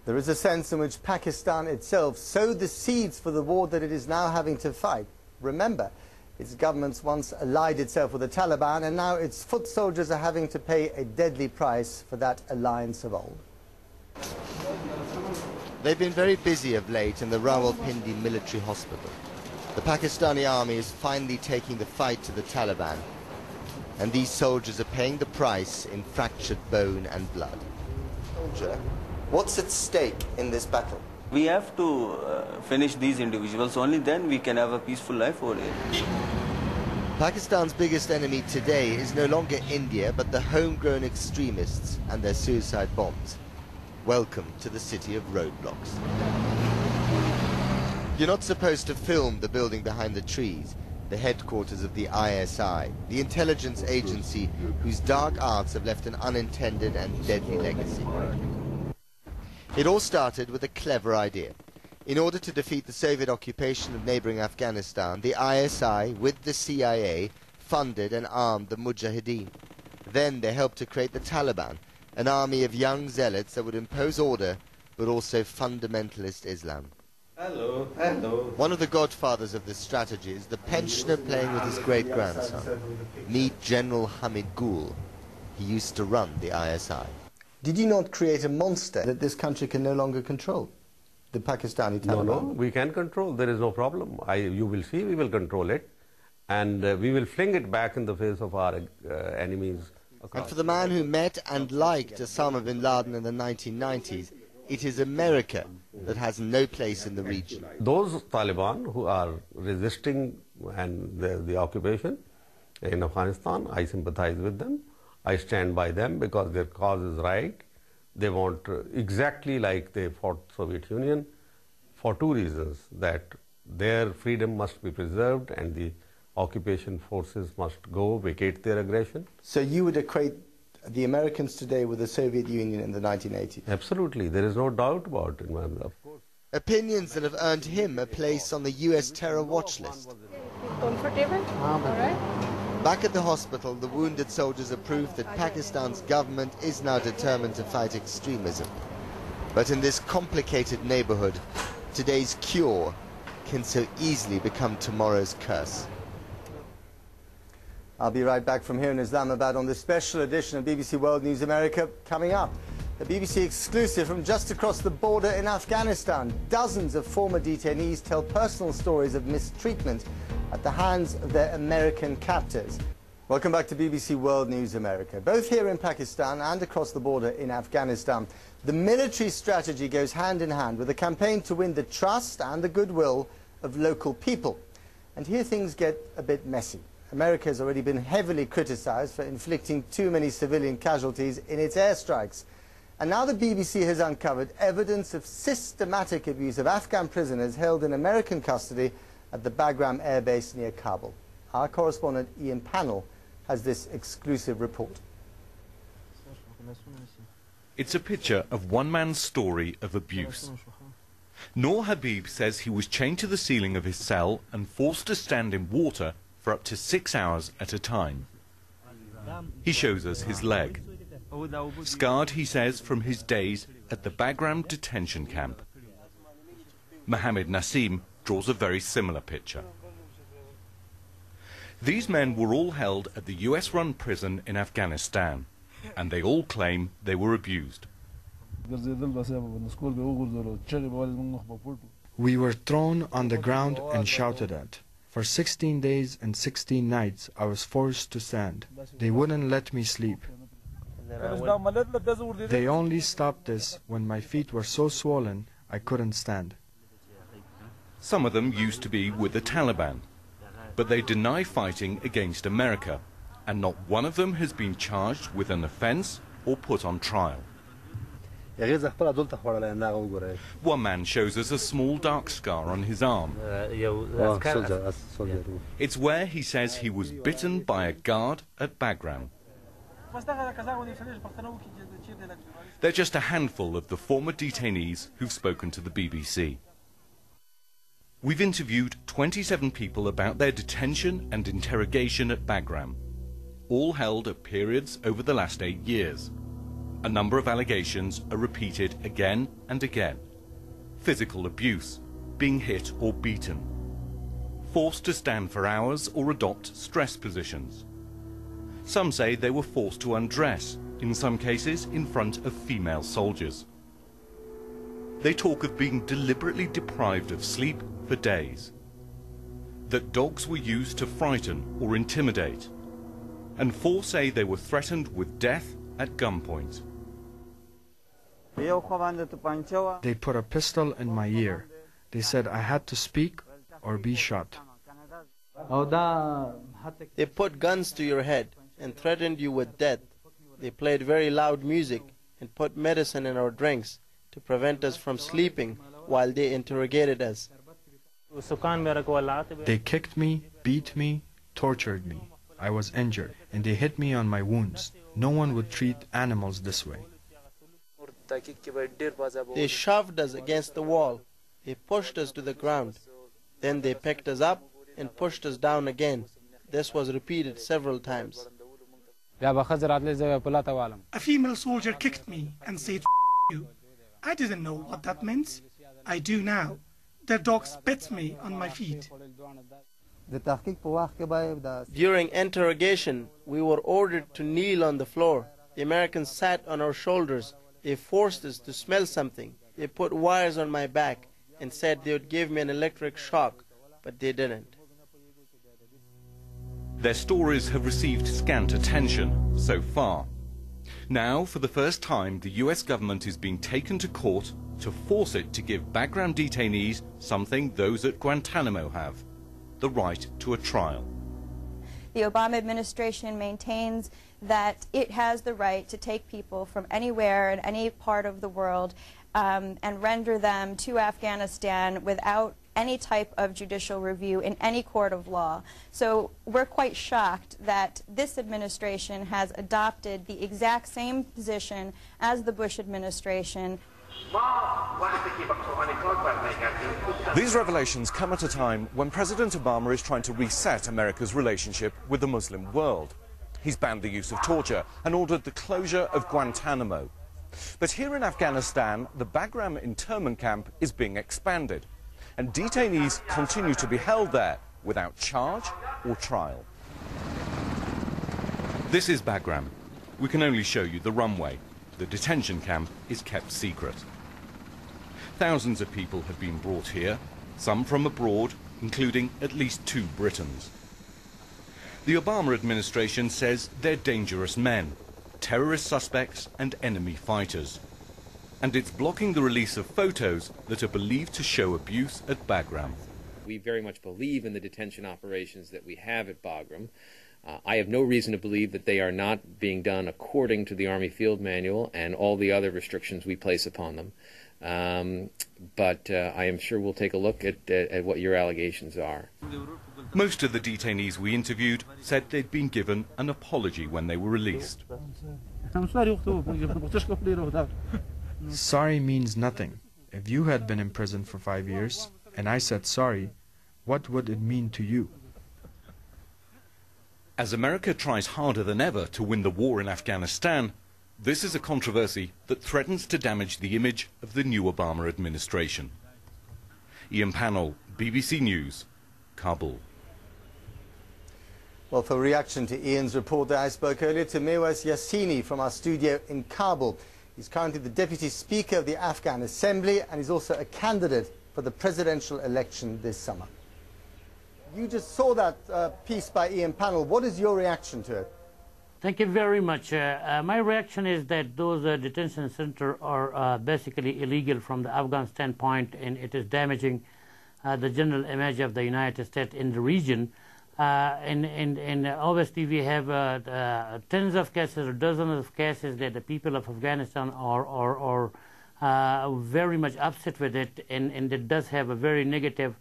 There is a sense in which Pakistan itself sowed the seeds for the war that it is now having to fight. Remember, its governments once allied itself with the Taliban, and now its foot soldiers are having to pay a deadly price for that alliance of old. They've been very busy of late in the Rawalpindi military hospital. The Pakistani army is finally taking the fight to the Taliban, and these soldiers are paying the price in fractured bone and blood. Soldier, what's at stake in this battle? We have to finish these individuals, only then we can have a peaceful life over here. Pakistan's biggest enemy today is no longer India, but the homegrown extremists and their suicide bombs. Welcome to the city of roadblocks. You're not supposed to film the building behind the trees, the headquarters of the ISI, the intelligence agency whose dark arts have left an unintended and deadly legacy. It all started with a clever idea. In order to defeat the Soviet occupation of neighboring Afghanistan, the ISI, with the CIA, funded and armed the Mujahideen. Then they helped to create the Taliban, an army of young zealots that would impose order, but also fundamentalist Islam. Hello, hello. One of the godfathers of this strategy is the pensioner playing with his great-grandson. Meet General Hamid Gul. He used to run the ISI. Did you not create a monster that this country can no longer control? The Pakistani Taliban? No, we can control. There is no problem. You will see, we will control it. And we will fling it back in the face of our enemies. And for the man who met and liked Osama bin Laden in the 1990s, it is America that has no place in the region. Those Taliban who are resisting and the occupation in Afghanistan, I sympathize with them. I stand by them because their cause is right. They want exactly like they fought Soviet Union for two reasons, that their freedom must be preserved and the occupation forces must go, vacate their aggression. So you would equate the Americans today with the Soviet Union in the 1980s? Absolutely, there is no doubt about it, of course. Opinions that have earned him a place on the US terror watch list. Comfortable? All right. Back at the hospital, the wounded soldiers are proof that Pakistan's government is now determined to fight extremism. But in this complicated neighborhood, today's cure can so easily become tomorrow's curse. I'll be right back from here in Islamabad on this special edition of BBC World News America. Coming up, a BBC exclusive from just across the border in Afghanistan. Dozens of former detainees tell personal stories of mistreatment at the hands of their American captors. Welcome back to BBC World News America. Both here in Pakistan and across the border in Afghanistan, the military strategy goes hand in hand with a campaign to win the trust and the goodwill of local people. And here things get a bit messy. America has already been heavily criticized for inflicting too many civilian casualties in its airstrikes. And now the BBC has uncovered evidence of systematic abuse of Afghan prisoners held in American custody at the Bagram Air Base near Kabul. Our correspondent Ian Pannell has this exclusive report. It's a picture of one man's story of abuse. Noor Habib says he was chained to the ceiling of his cell and forced to stand in water for up to 6 hours at a time. He shows us his leg. Scarred, he says, from his days at the Bagram detention camp. Mohammed Nassim draws a very similar picture. These men were all held at the US-run prison in Afghanistan, and they all claim they were abused. We were thrown on the ground and shouted at. For 16 days and 16 nights I was forced to stand. They wouldn't let me sleep. They only stopped this when my feet were so swollen I couldn't stand. Some of them used to be with the Taliban, but they deny fighting against America, and not one of them has been charged with an offense or put on trial. One man shows us a small dark scar on his arm. It's where he says he was bitten by a guard at Bagram. They're just a handful of the former detainees who've spoken to the BBC. We've interviewed 27 people about their detention and interrogation at Bagram, all held at periods over the last 8 years. A number of allegations are repeated again and again. Physical abuse, being hit or beaten, forced to stand for hours or adopt stress positions. Some say they were forced to undress, in some cases in front of female soldiers. They talk of being deliberately deprived of sleep for days, that dogs were used to frighten or intimidate, and four say they were threatened with death at gunpoint. They put a pistol in my ear. They said I had to speak or be shot. They put guns to your head and threatened you with death. They played very loud music and put medicine in our drinks to prevent us from sleeping while they interrogated us. They kicked me, beat me, tortured me. I was injured, and they hit me on my wounds. No one would treat animals this way. They shoved us against the wall. They pushed us to the ground. Then they picked us up and pushed us down again. This was repeated several times. A female soldier kicked me and said, "F you." I didn't know what that meant. I do now. Their dog spits me on my feet. During interrogation, we were ordered to kneel on the floor. The Americans sat on our shoulders. They forced us to smell something. They put wires on my back and said they would give me an electric shock, but they didn't. Their stories have received scant attention so far. Now, for the first time, the US government is being taken to court to force it to give background detainees something those at Guantanamo have: the right to a trial. The Obama administration maintains that it has the right to take people from anywhere in any part of the world and render them to Afghanistan without any type of judicial review in any court of law. So we're quite shocked that this administration has adopted the exact same position as the Bush administration. These revelations come at a time when President Obama is trying to reset America's relationship with the Muslim world. He's banned the use of torture and ordered the closure of Guantanamo. But here in Afghanistan, the Bagram internment camp is being expanded, and detainees continue to be held there without charge or trial. This is Bagram. We can only show you the runway. The detention camp is kept secret. Thousands of people have been brought here, some from abroad, including at least 2 Britons. The Obama administration says they're dangerous men, terrorist suspects and enemy fighters. And it's blocking the release of photos that are believed to show abuse at Bagram. We very much believe in the detention operations that we have at Bagram. I have no reason to believe that they are not being done according to the Army Field Manual and all the other restrictions we place upon them. But I am sure we'll take a look at what your allegations are. Most of the detainees we interviewed said they'd been given an apology when they were released. Sorry means nothing. If you had been in prison for 5 years and I said sorry, what would it mean to you? As America tries harder than ever to win the war in Afghanistan, this is a controversy that threatens to damage the image of the new Obama administration. Ian Pannell, BBC News, Kabul. Well, for reaction to Ian's report there, I spoke earlier to Mewaz Yassini from our studio in Kabul. He's currently the Deputy Speaker of the Afghan Assembly and he's also a candidate for the presidential election this summer. You just saw that piece by Ian Pannell. What is your reaction to it? Thank you very much. My reaction is that those detention centers are basically illegal from the Afghan standpoint, and it is damaging the general image of the United States in the region. And obviously we have tens of cases or dozens of cases that the people of Afghanistan are very much upset with it, and it does have a very negative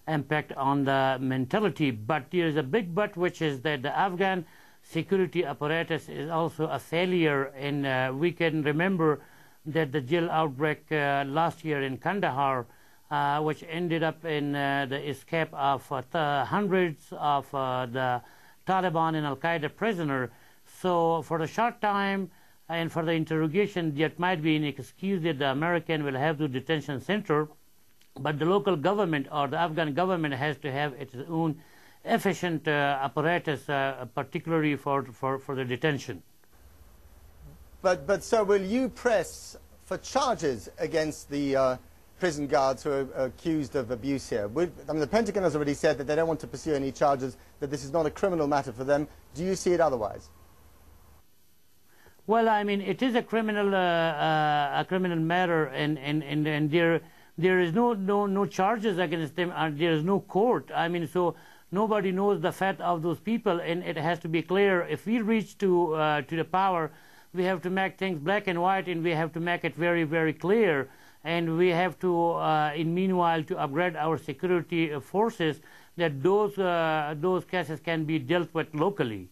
impact on the mentality. But there is a big but, which is that the Afghan security apparatus is also a failure, and we can remember that the jail outbreak last year in Kandahar, which ended up in the escape of hundreds of the Taliban and Al-Qaeda prisoners. So for a short time, and for the interrogation, that might be an excuse that the American will have the detention center, but the local government or the Afghan government has to have its own efficient apparatus, particularly for the detention. But so will you press for charges against the prison guards who are accused of abuse here? I mean, the Pentagon has already said that they don't want to pursue any charges, that this is not a criminal matter for them. Do you see it otherwise? Well, I mean, it is a criminal matter, and there is no charges against them, and there is no court. I mean, so nobody knows the fate of those people, and it has to be clear. If we reach to the power, we have to make things black and white, and we have to make it very, very clear. And we have to, in meanwhile, to upgrade our security forces, that those cases can be dealt with locally.